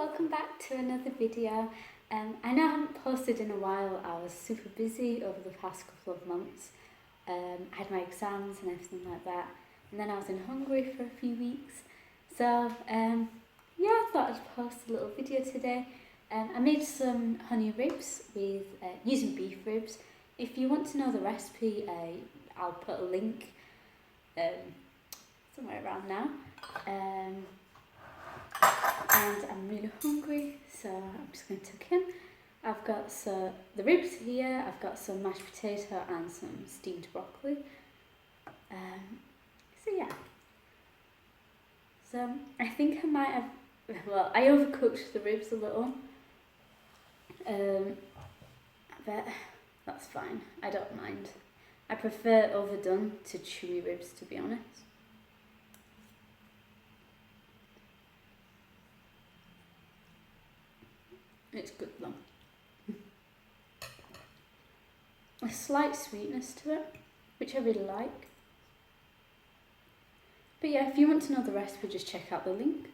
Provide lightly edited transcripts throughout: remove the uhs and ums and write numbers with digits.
welcome back to another video. I know I haven't posted in a while. I was super busy over the past couple of months. I had my exams and everything like that, and then I was in Hungary for a few weeks. So yeah, I thought I'd post a little video today. I made some honey ribs with using beef ribs. If you want to know the recipe, I'll put a link somewhere around now. And I'm really hungry, so I'm just going to tuck in. I've got the ribs here, I've got some mashed potato and some steamed broccoli. So yeah. So I think I might have, well, I overcooked the ribs a little. But that's fine, I don't mind. I prefer overdone to chewy ribs, to be honest. It's good though. A slight sweetness to it, which I really like. But yeah, if you want to know the recipe, just check out the link.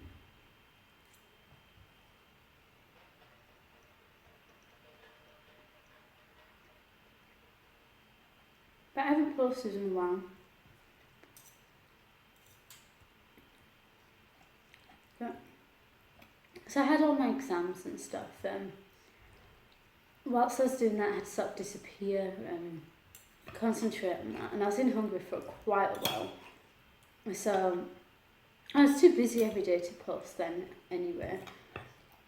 But I haven't posted in a while. So I had all my exams and stuff. Whilst I was doing that, I had to sort of disappear and concentrate on that. And I was in Hungary for quite a while. So I was too busy every day to post then anyway.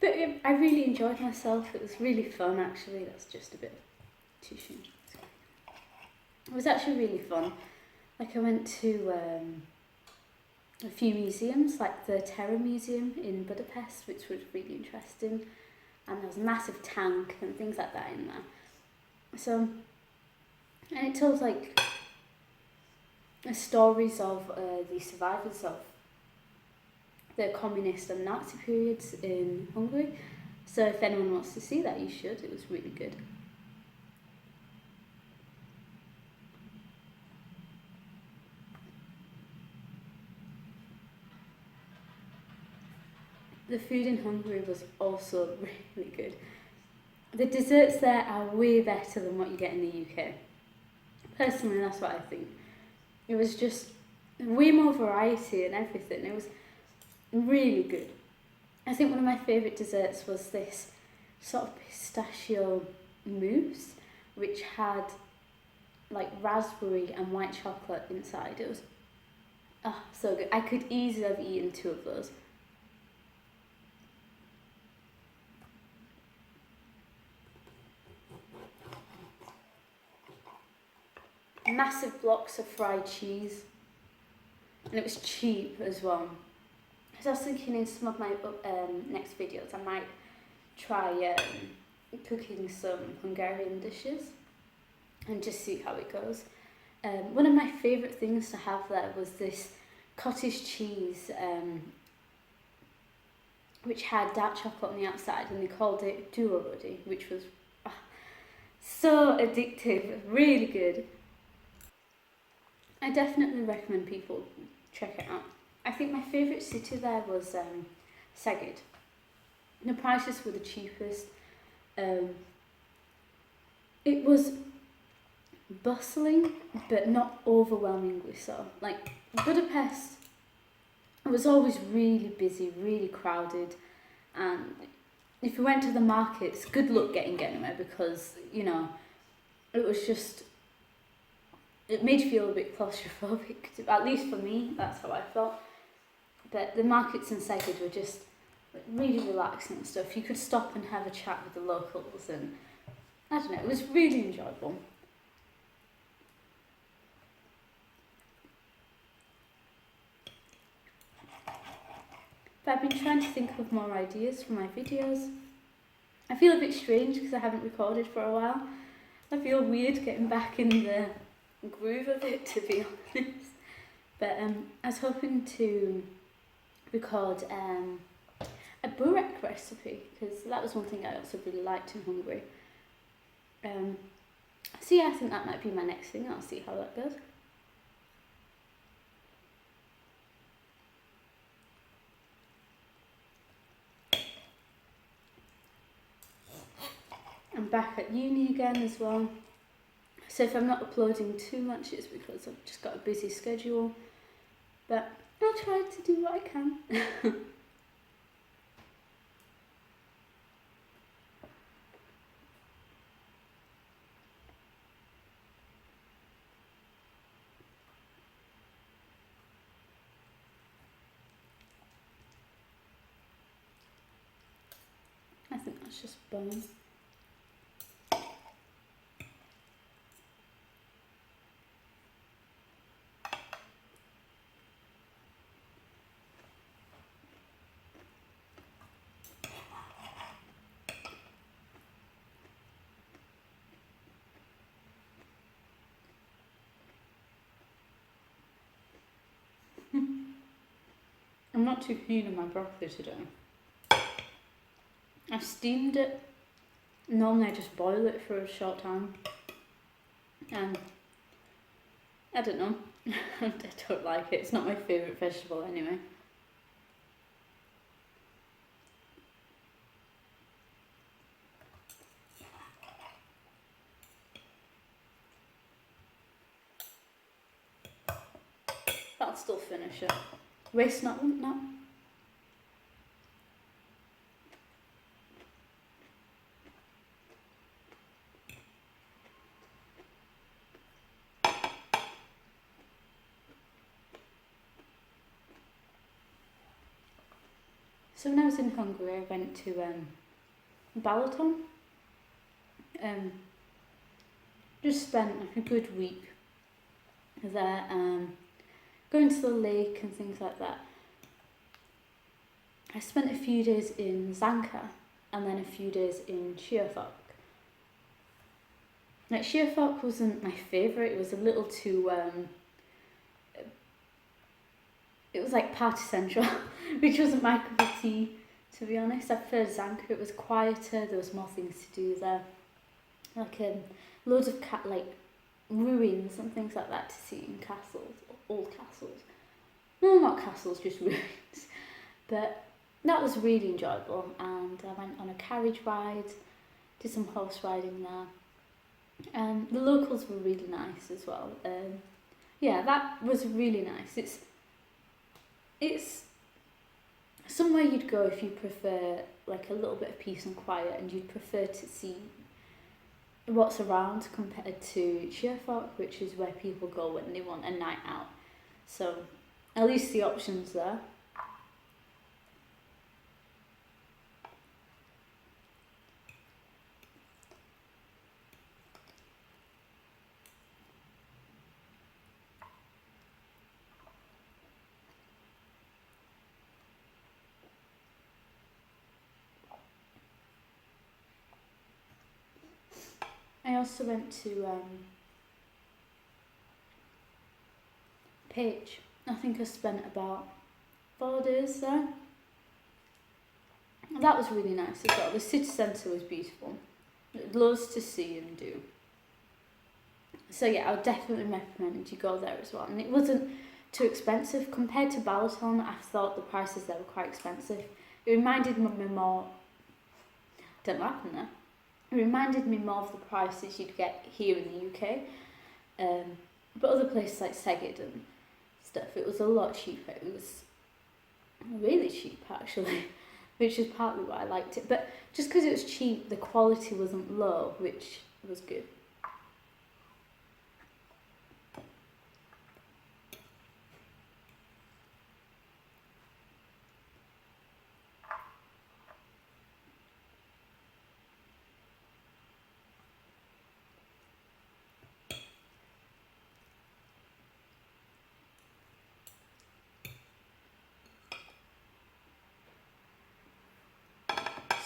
But I really enjoyed myself. It was really fun actually. That's just a bit of tissue. It was actually really fun. Like I went to a few museums, like the Terror Museum in Budapest, which was really interesting, and there was a massive tank and things like that in there. So, and it told like stories of the survivors of the communist and Nazi periods in Hungary. So if anyone wants to see that, you should. It was really good. The food in Hungary was also really good. The desserts there are way better than what you get in the UK. Personally, that's what I think. It was just way more variety and everything. It was really good. I think one of my favourite desserts was this sort of pistachio mousse, which had like raspberry and white chocolate inside. It was so good. I could easily have eaten 2 of those. Massive blocks of fried cheese, and it was cheap as well. So I was thinking in some of my next videos I might try cooking some Hungarian dishes and just see how it goes. One of my favourite things to have there was this cottage cheese which had dark chocolate on the outside, and they called it duorodi, which was so addictive, really good. I definitely recommend people check it out. I think my favourite city there was Szeged. The prices were the cheapest. It was bustling, but not overwhelmingly so. Like Budapest, it was always really busy, really crowded, and if you went to the markets, good luck getting anywhere, because, you know, it was just, it made you feel a bit claustrophobic, at least for me, that's how I felt. But the markets in Szeged were just really relaxing and stuff. You could stop and have a chat with the locals, and I don't know, it was really enjoyable. But I've been trying to think of more ideas for my videos. I feel a bit strange because I haven't recorded for a while. I feel weird getting back in the groove of it, to be honest. But I was hoping to record a burek recipe, because that was one thing I also really liked in Hungary. So yeah, I think that might be my next thing. I'll see how that goes. back at uni again as well. So if I'm not uploading too much, it's because I've just got a busy schedule. But I'll try to do what I can. I think that's just bone. I'm not too keen on my broccoli today. I steamed it. Normally I just boil it for a short time. And I don't know. I don't like it. It's not my favourite vegetable anyway. But I'll still finish it. Waste not, want not. So when I was in Hungary, I went to Balaton. Just spent like a good week there, going to the lake and things like that. I spent a few days in Zanka and then a few days in Sherfalk. Like Sherfalk wasn't my favourite. It was a little too it was like party central, which wasn't my cup of tea, to be honest. I preferred Zanka. It was quieter, there was more things to do there. Like loads of like ruins and things like that to see in castles, old castles. No, not castles, just ruins. But that was really enjoyable, and I went on a carriage ride, did some horse riding there. And the locals were really nice as well. Yeah, that was really nice. It's somewhere you'd go if you prefer like a little bit of peace and quiet, and you'd prefer to see what's around compared to Sherfalk, which is where people go when they want a night out. So at least the options there. I also went to Page. I think I spent about 4 days there. That was really nice as well. The city centre was beautiful. Loads to see and do. So yeah, I would definitely recommend you go there as well. And it wasn't too expensive. Compared to Balaton, I thought the prices there were quite expensive. It reminded me more... Don't know what happened there. It reminded me more of the prices you'd get here in the UK. But other places like Szeged and stuff, it was a lot cheaper. It was really cheap actually, which is partly why I liked it. But just because it was cheap, the quality wasn't low, which was good.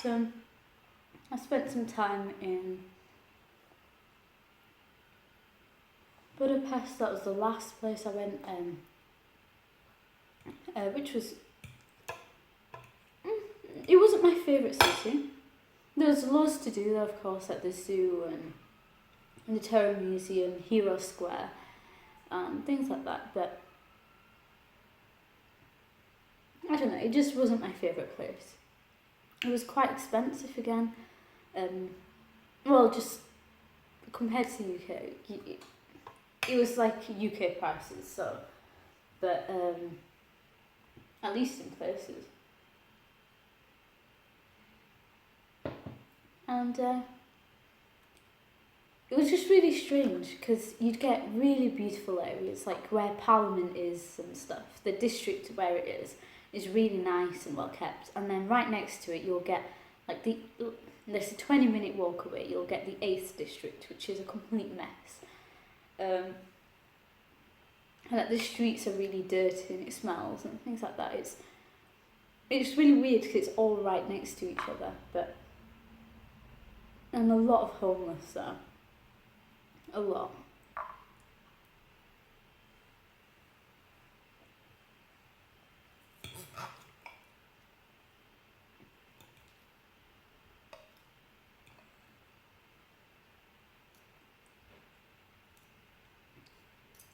So I spent some time in Budapest. That was the last place I went, which was, it wasn't my favourite city. There was loads to do there, of course, like the zoo and the Terror Museum, Hero Square, things like that, but I don't know, it just wasn't my favourite place. It was quite expensive again, well, just compared to the UK, it was like UK prices, so, but at least in places. And it was just really strange because you'd get really beautiful areas like where Parliament is and stuff. The district where it is really nice and well kept. And then right next to it, you'll get like there's a 20-minute walk away. You'll get the 8th district, which is a complete mess. And like the streets are really dirty and it smells and things like that. It's really weird because it's all right next to each other, and a lot of homeless there. A lot.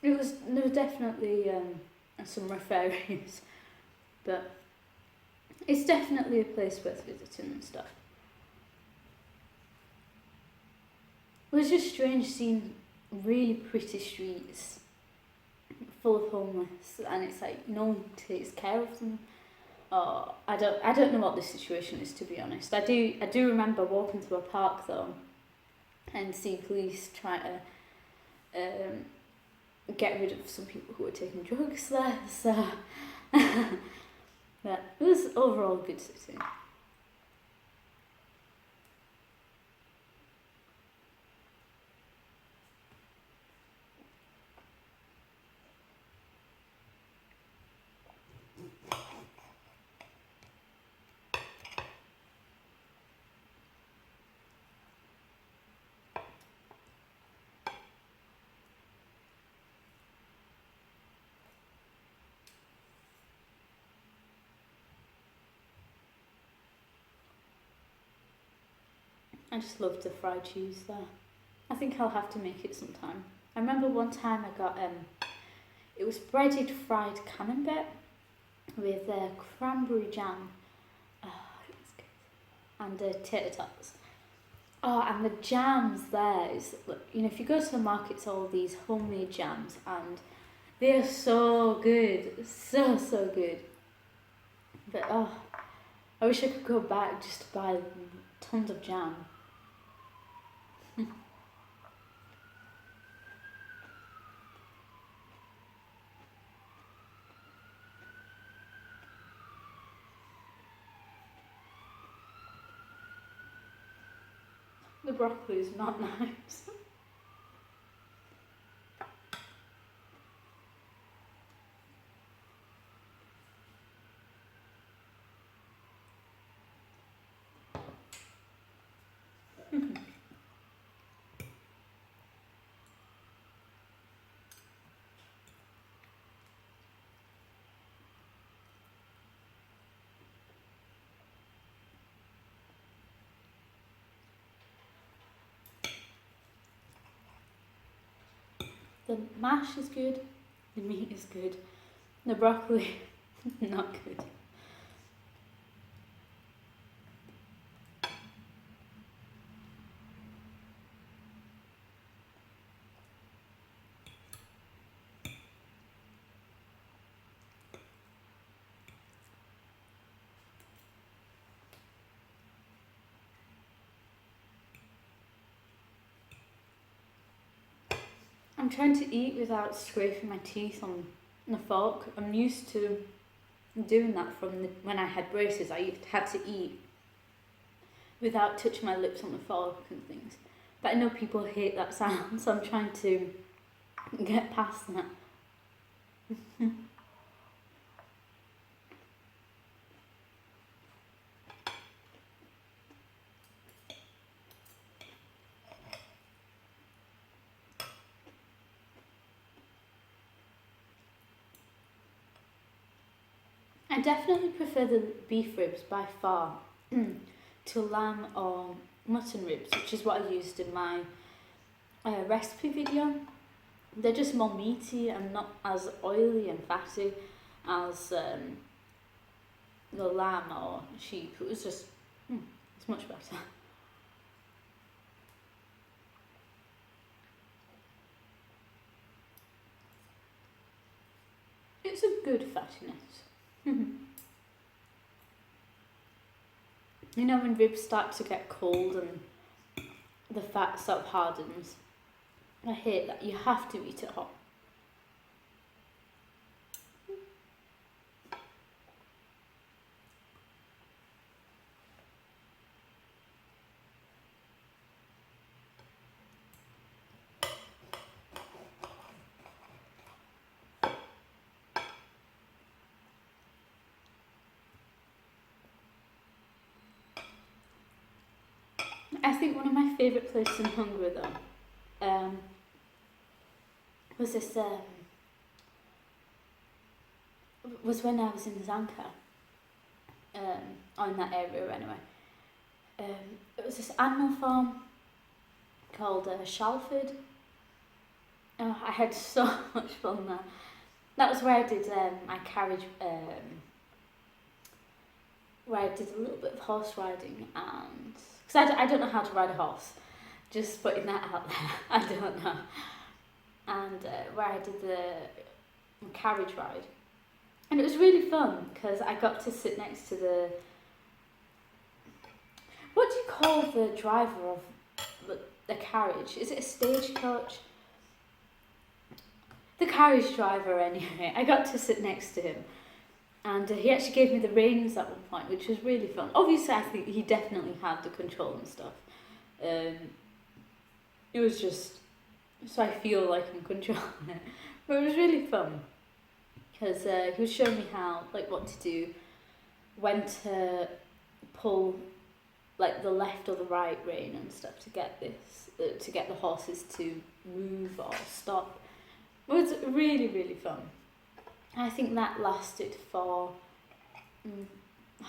There was definitely some rough areas, but it's definitely a place worth visiting and stuff. It was just strange seeing really pretty streets full of homeless, and it's like no one takes care of them. Oh, I don't know what the situation is, to be honest. I do remember walking through a park though, and see police try to get rid of some people who were taking drugs there. So, but it was overall a good city. I just loved the fried cheese there. I think I'll have to make it sometime. I remember one time I got it was breaded fried camembert with cranberry jam. Oh, it was good. And tater tots. Oh, and the jams there is, if you go to the market, it's all these homemade jams, and they are so good, so good. But I wish I could go back just to buy tons of jam. The broccoli is not nice. The mash is good, the meat is good, the broccoli, not good. I'm trying to eat without scraping my teeth on the fork. I'm used to doing that from when I had braces. I had to eat without touching my lips on the fork and things. But I know people hate that sound, so I'm trying to get past that. I definitely prefer the beef ribs by far to lamb or mutton ribs, which is what I used in my recipe video. They're just more meaty and not as oily and fatty as the lamb or sheep. It was just, it's much better. It's a good fattiness. You know when ribs start to get cold and the fat sort of hardens? I hate that. You have to eat it hot. I think one of my favourite places in Hungary though was this was when I was in Zanka, or in that area anyway. It was this animal farm called Shalford. Oh, I had so much fun there. That was where I did my carriage, where I did a little bit of horse riding, and because I don't know how to ride a horse, just putting that out there. I don't know. And where I did the carriage ride, and it was really fun because I got to sit next to the, what do you call the driver of the carriage? Is it a stagecoach? The carriage driver anyway. I got to sit next to him, and he actually gave me the reins at one point, which was really fun. Obviously I think he definitely had the control and stuff. It was just so I feel like I'm controlling it, but it was really fun because he was showing me how, like, what to do, when to pull like the left or the right rein and stuff to get this to get the horses to move or stop. It was really, really fun. I think that lasted for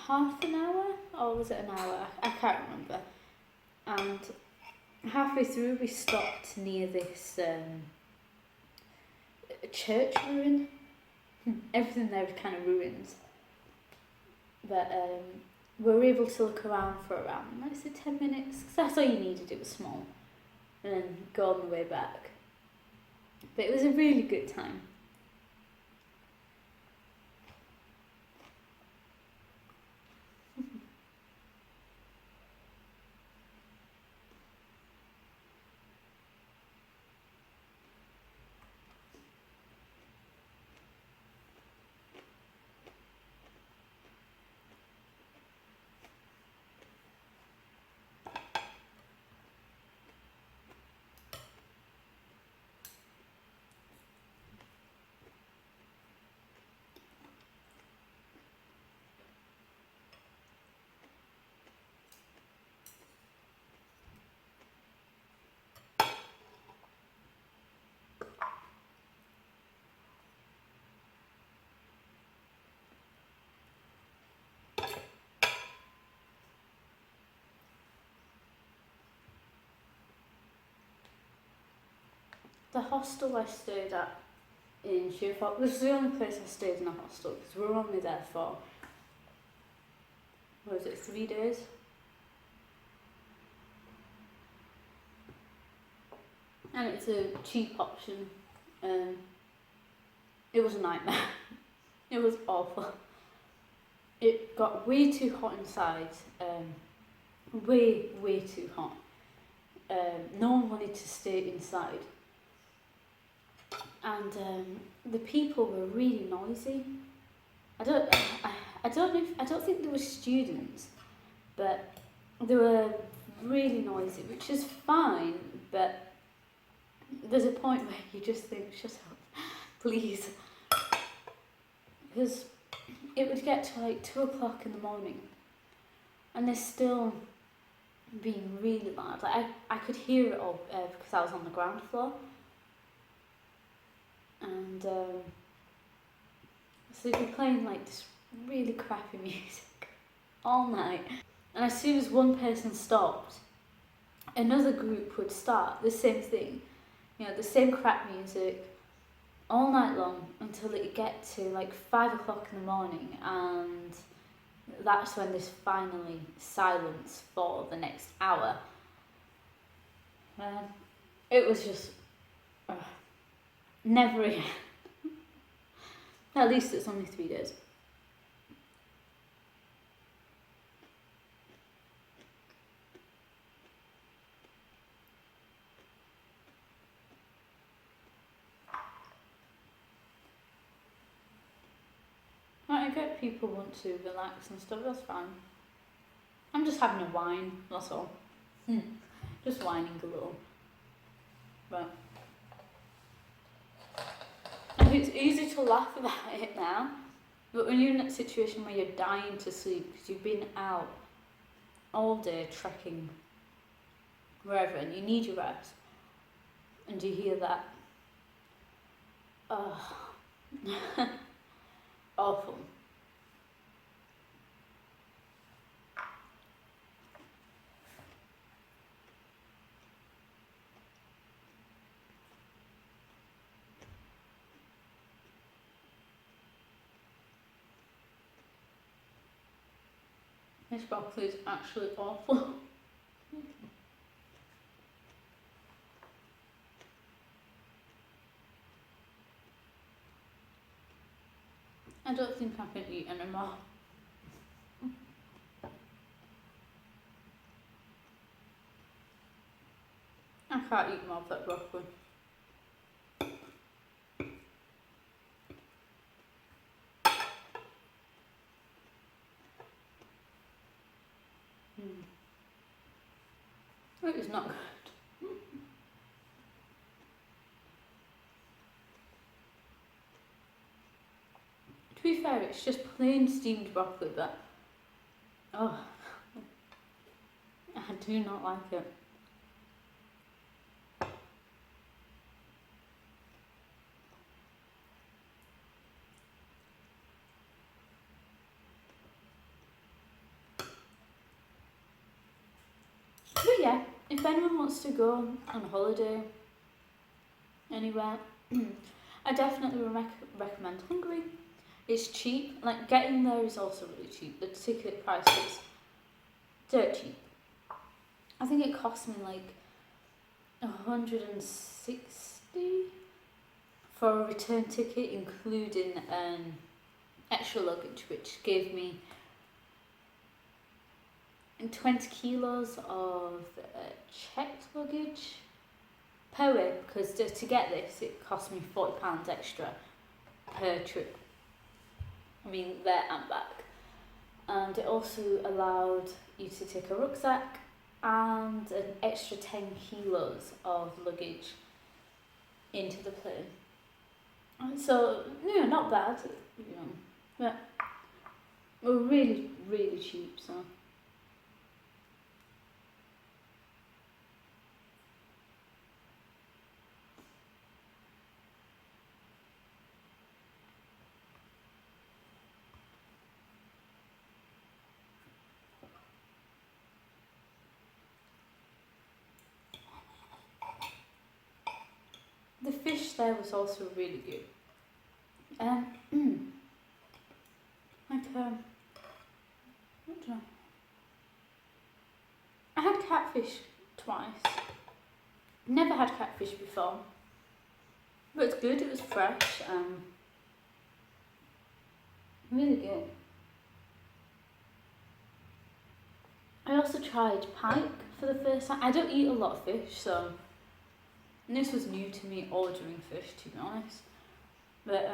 half an hour, or was it an hour? I can't remember. And halfway through we stopped near this church ruin. Everything there was kind of ruins. But we were able to look around for around, let's say, 10 minutes, because that's all you needed, it was small. And then go on the way back. But it was a really good time. The hostel I stayed at in Sherford, this is the only place I stayed in a hostel because we were only there for, what was it, 3 days? And it's a cheap option. It was a nightmare. It was awful. It got way too hot inside, way too hot. No one wanted to stay inside. And the people were really noisy. I don't think they were students, but they were really noisy, which is fine. But there's a point where you just think, shut up, please, because it would get to like 2 o'clock in the morning, and they're still being really loud. Like I could hear it all because I was on the ground floor. And so they'd be playing like this really crappy music all night. And as soon as one person stopped, another group would start the same thing. You know, the same crap music all night long until it get to like 5 o'clock in the morning, and that's when there's finally silence for the next hour. It was just... never again. At least it's only 3 days. I get people want to relax and stuff, that's fine. I'm just having a wine, that's all. Just whining a little. But and it's easy to laugh about it now, but when you're in that situation where you're dying to sleep because you've been out all day trekking wherever and you need your rest, and you hear that, oh, awful. This broccoli is actually awful. I don't think I can eat anymore. I can't eat more of that broccoli. It is not good. To be fair, it's just plain steamed broccoli, but oh, I do not like it. But yeah, if anyone wants to go on holiday anywhere, I definitely recommend Hungary. It's cheap, like getting there is also really cheap. The ticket price is dirt cheap. I think it cost me like 160 for a return ticket, including extra luggage, which gave me 20 kilos of checked luggage per way, because to get this it cost me £40 extra per trip. I mean, there and back. And it also allowed you to take a rucksack and an extra 10 kilos of luggage into the plane. So, not bad, but we're really, really cheap, so. The fish there was also really good. I don't know. I had catfish twice. Never had catfish before. But it's good, it was fresh. Really good. I also tried pike for the first time. I don't eat a lot of fish, so this was new to me, ordering fish, to be honest. But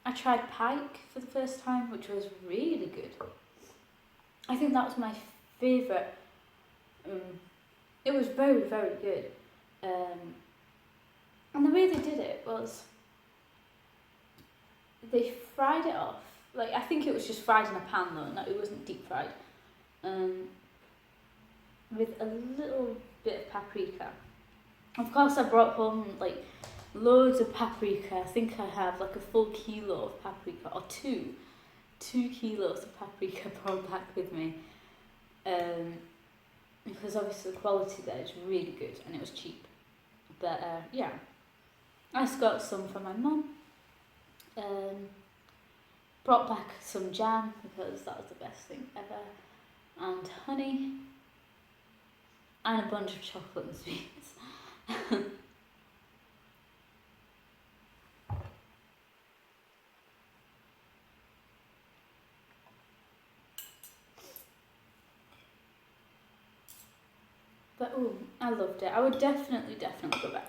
I tried pike for the first time, which was really good. I think that was my favourite. It was very, very good. And the way they did it was they fried it off. Like, I think it was just fried in a pan though, no, it wasn't deep fried. With a little bit of paprika. Of course, I brought home like loads of paprika. I think I have like a full kilo of paprika, or 2 kilos of paprika brought back with me. Because obviously the quality there is really good and it was cheap. But yeah, I just got some for my mum. Brought back some jam because that was the best thing ever, and honey, and a bunch of chocolate and sweets. But oh, I loved it. I would definitely go back.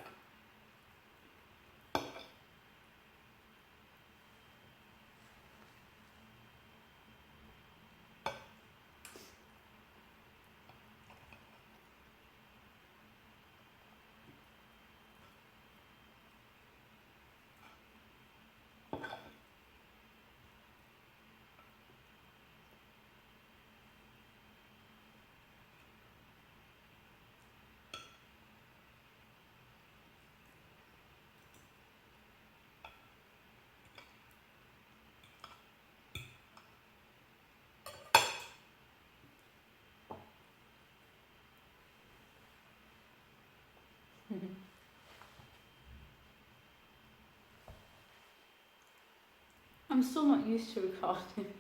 I'm still not used to recording.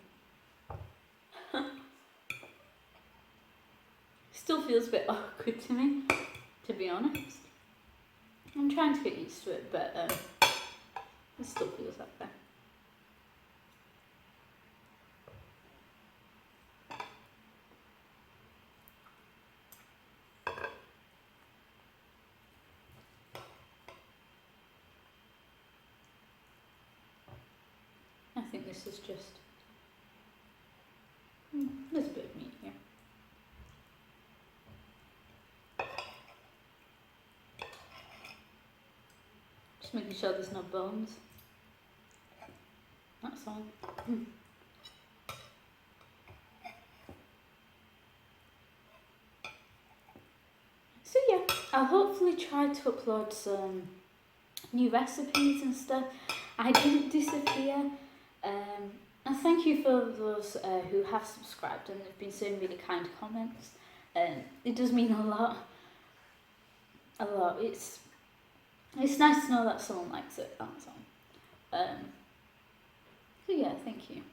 Still feels a bit awkward to me, to be honest. I'm trying to get used to it, but it still feels like that. I think this is just... there's a bit of meat here. Just making sure there's no bones. That's all. So yeah, I'll hopefully try to upload some new recipes and stuff. I didn't disappear. And thank you for those who have subscribed and have been saying really kind comments. It does mean a lot. A lot. It's nice to know that someone likes it, that's all. So yeah, thank you.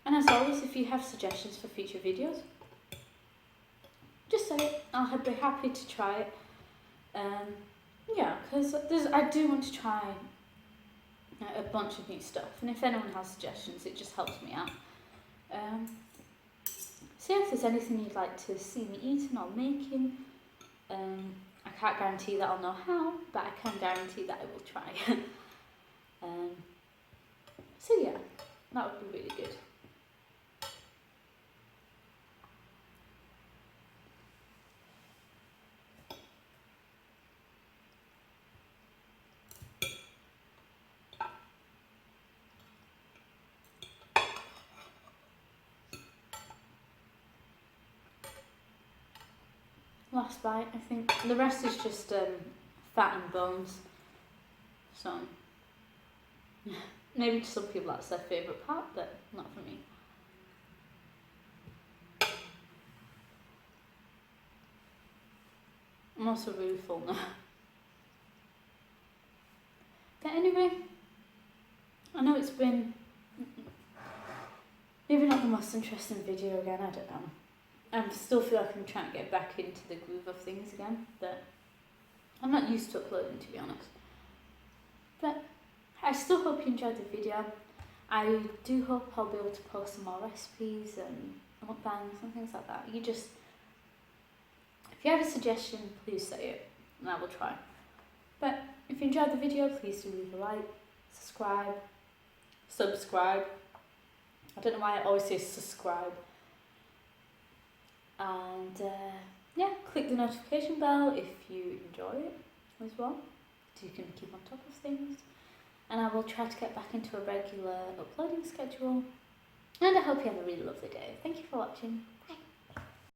And as always, if you have suggestions for future videos, just say it. I'll be happy to try it. Yeah, because I do want to try a bunch of new stuff, and if anyone has suggestions, it just helps me out. So yeah, if there's anything you'd like to see me eating or making, I can't guarantee that I'll know how, but I can guarantee that I will try. So yeah, that would be really good. Last bite, I think. The rest is just fat and bones. So, maybe to some people that's their favourite part, but not for me. I'm also really full now. But anyway, I know it's been maybe not the most interesting video again, I don't know. I still feel like I'm trying to get back into the groove of things again, but I'm not used to uploading, to be honest. But I still hope you enjoyed the video. I do hope I'll be able to post some more recipes and mukbangs and things like that. If you have a suggestion, please say it and I will try. But if you enjoyed the video, please do leave a like, subscribe. I don't know why I always say subscribe. And yeah, click the notification bell if you enjoy it as well, so you can keep on top of things. And I will try to get back into a regular uploading schedule. And I hope you have a really lovely day. Thank you for watching.